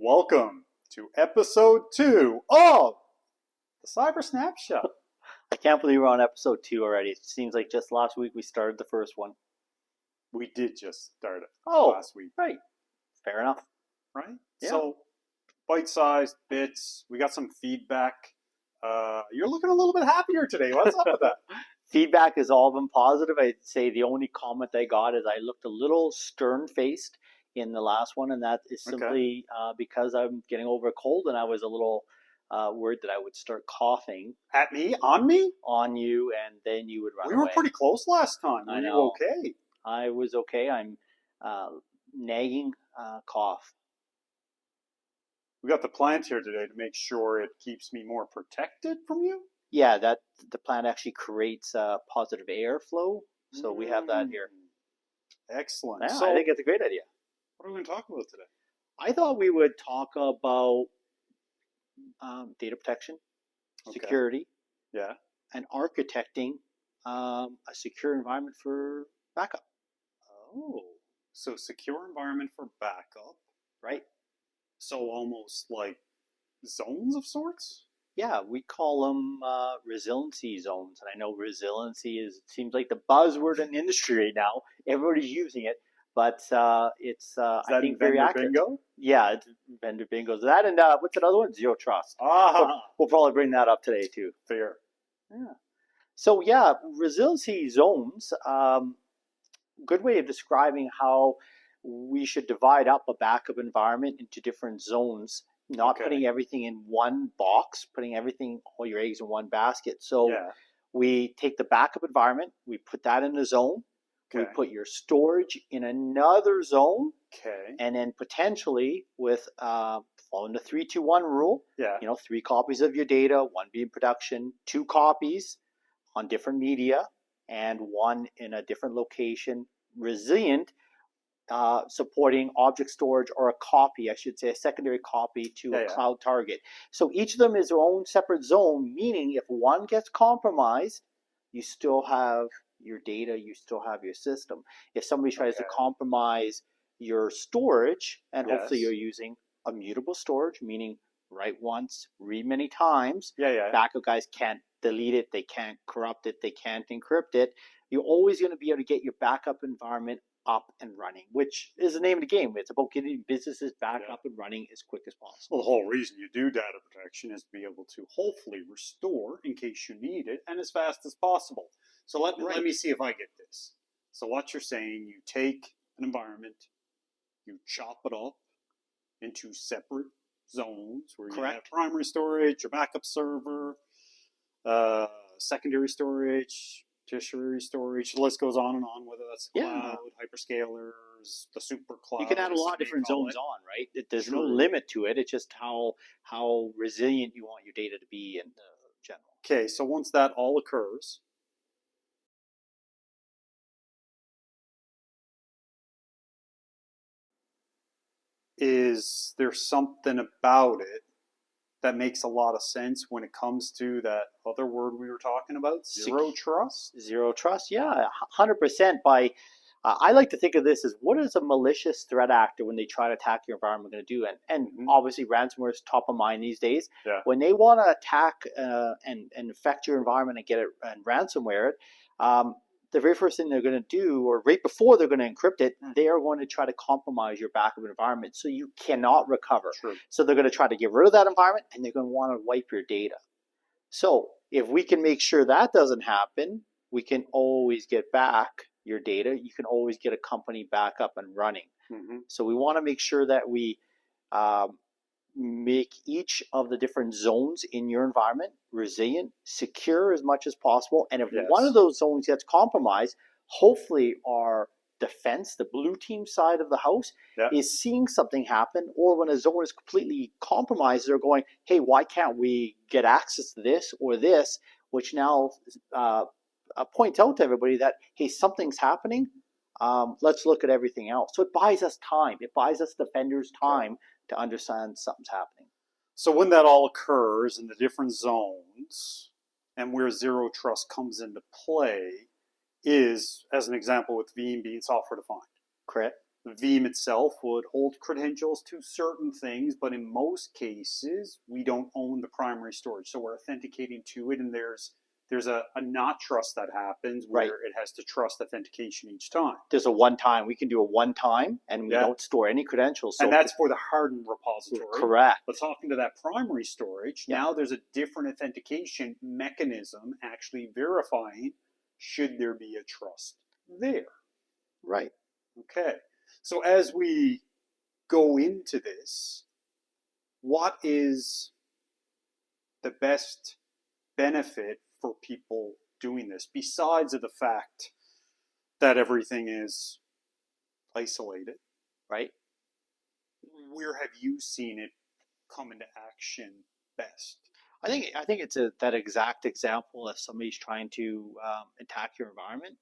Welcome to episode 2 of the Cyber-Snapshot. I can't believe we're on episode 2 already. It seems like just last week we started the first one. We did just start it last week. Right. Fair enough. Right? Yeah. So, bite-sized bits. We got some feedback. You're looking a little bit happier today. What's up with that? Feedback has all been positive. I'd say the only comment I got is I looked a little stern-faced in the last one, and that is simply because I'm getting over a cold, and I was a little worried that I would start coughing. At me? On me? On you, and then you would run away. We were pretty close last time. I know. Were you okay? I was okay. I'm nagging cough. We got the plant here today to make sure it keeps me more protected from you. Yeah, that the plant actually creates positive airflow, so we have that here. Excellent. Yeah, so, I think it's a great idea. What are we going to talk about today? I thought we would talk about data protection, security, and architecting a secure environment for backup. Oh, so secure environment for backup, right? So almost like zones of sorts? Yeah, we call them resiliency zones. And I know resiliency seems like the buzzword in the industry right now. Everybody's using it, but it's I think very accurate. Bingo? Yeah, it's vendor bingo. That and what's another one? Zero Trust. We'll probably bring that up today too. Fair. Yeah. So yeah, resiliency zones. Good way of describing how we should divide up a backup environment into different zones, not putting everything in one box, putting all your eggs in one basket. So we take the backup environment, we put that in a zone, we put your storage in another zone, and then potentially with following the 3-2-1 rule, 3 copies of your data, 1 being production, 2 copies on different media, and 1 in a different location, resilient, supporting object storage or a copy, I should say, a secondary copy to a cloud target. So each of them is their own separate zone, meaning if one gets compromised, you still have your data, you still have your system. If somebody tries to compromise your storage, and hopefully you're using immutable storage, meaning write once, read many times, backup guys can't delete it, they can't corrupt it, they can't encrypt it, you're always going to be able to get your backup environment up and running, which is the name of the game. It's about getting businesses back up and running as quick as possible. Well, the whole reason you do data protection is to be able to hopefully restore in case you need it and as fast as possible. So let me see if I get this. So what you're saying, you take an environment, you chop it up into separate zones where you have primary storage, your backup server, secondary storage, tertiary storage, the list goes on and on, whether that's cloud, hyperscalers, the super cloud. You can add a lot of different zones on, right? There's no limit to it. It's just how resilient you want your data to be in general. Okay, so once that all occurs, is there something about it that makes a lot of sense when it comes to that other word we were talking about, zero trust? Zero trust, yeah, 100%. I like to think of this as, what is a malicious threat actor when they try to attack your environment going to do? And obviously ransomware is top of mind these days. When they want to attack and affect your environment and get it and ransomware it, the very first thing they're going to do, or right before they're going to encrypt it, they are going to try to compromise your backup environment so you cannot recover. So they're going to try to get rid of that environment, and they're going to want to wipe your data. So if we can make sure that doesn't happen, we can always get back your data. You can always get a company back up and running. So we want to make sure that we make each of the different zones in your environment resilient, secure as much as possible. And if one of those zones gets compromised, hopefully our defense, the blue team side of the house, is seeing something happen. Or when a zone is completely compromised, they're going, hey, why can't we get access to this or this? Which now points out to everybody that, hey, something's happening. Let's look at everything else. So it buys us time. It buys us defenders time to understand something's happening. So when that all occurs in the different zones, and where zero trust comes into play, is, as an example, with Veeam being software defined. Correct. The VM itself would hold credentials to certain things, but in most cases, we don't own the primary storage. So we're authenticating to it, and there's a not trust that happens where it has to trust authentication each time. There's a one-time. We can do a one-time, and we don't store any credentials. So and that's for the hardened repository. Correct. But talking to that primary storage, now there's a different authentication mechanism actually verifying should there be a trust there. Right. Okay. So as we go into this, what is the best benefit for people doing this, besides of the fact that everything is isolated, right? Where have you seen it come into action best? I think it's that exact example. If somebody's trying to attack your environment,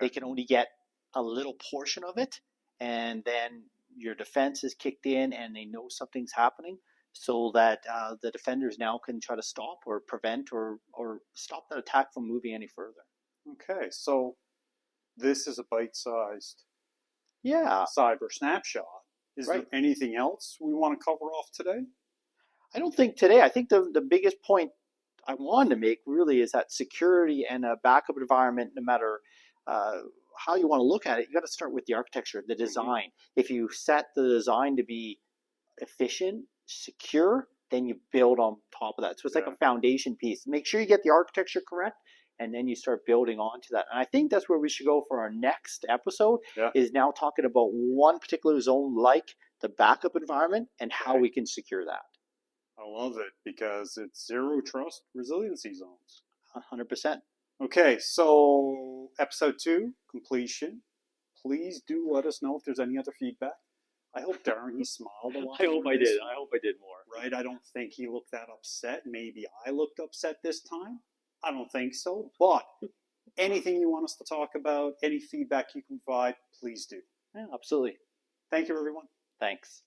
they can only get a little portion of it, and then your defense is kicked in, and they know something's happening, so that the defenders now can try to stop or prevent or stop that attack from moving any further. Okay, so this is a bite-sized Cyber-Snapshot. Is there anything else we want to cover off today? I don't think today. I think the biggest point I wanted to make really is that security and a backup environment, no matter how you want to look at it, you got to start with the architecture, the design. If you set the design to be efficient, secure, then you build on top of that. So it's like a foundation piece. Make sure you get the architecture correct, and then you start building onto that. And I think that's where we should go for our next episode, is now talking about one particular zone like the backup environment and how we can secure that. I love it because it's zero trust resiliency zones. 100%. Okay, so episode 2, completion. Please do let us know if there's any other feedback. I hope Derran, he smiled a lot. I hope I did. I hope I did more. Right? I don't think he looked that upset. Maybe I looked upset this time. I don't think so. But anything you want us to talk about, any feedback you can provide, please do. Yeah, absolutely. Thank you, everyone. Thanks.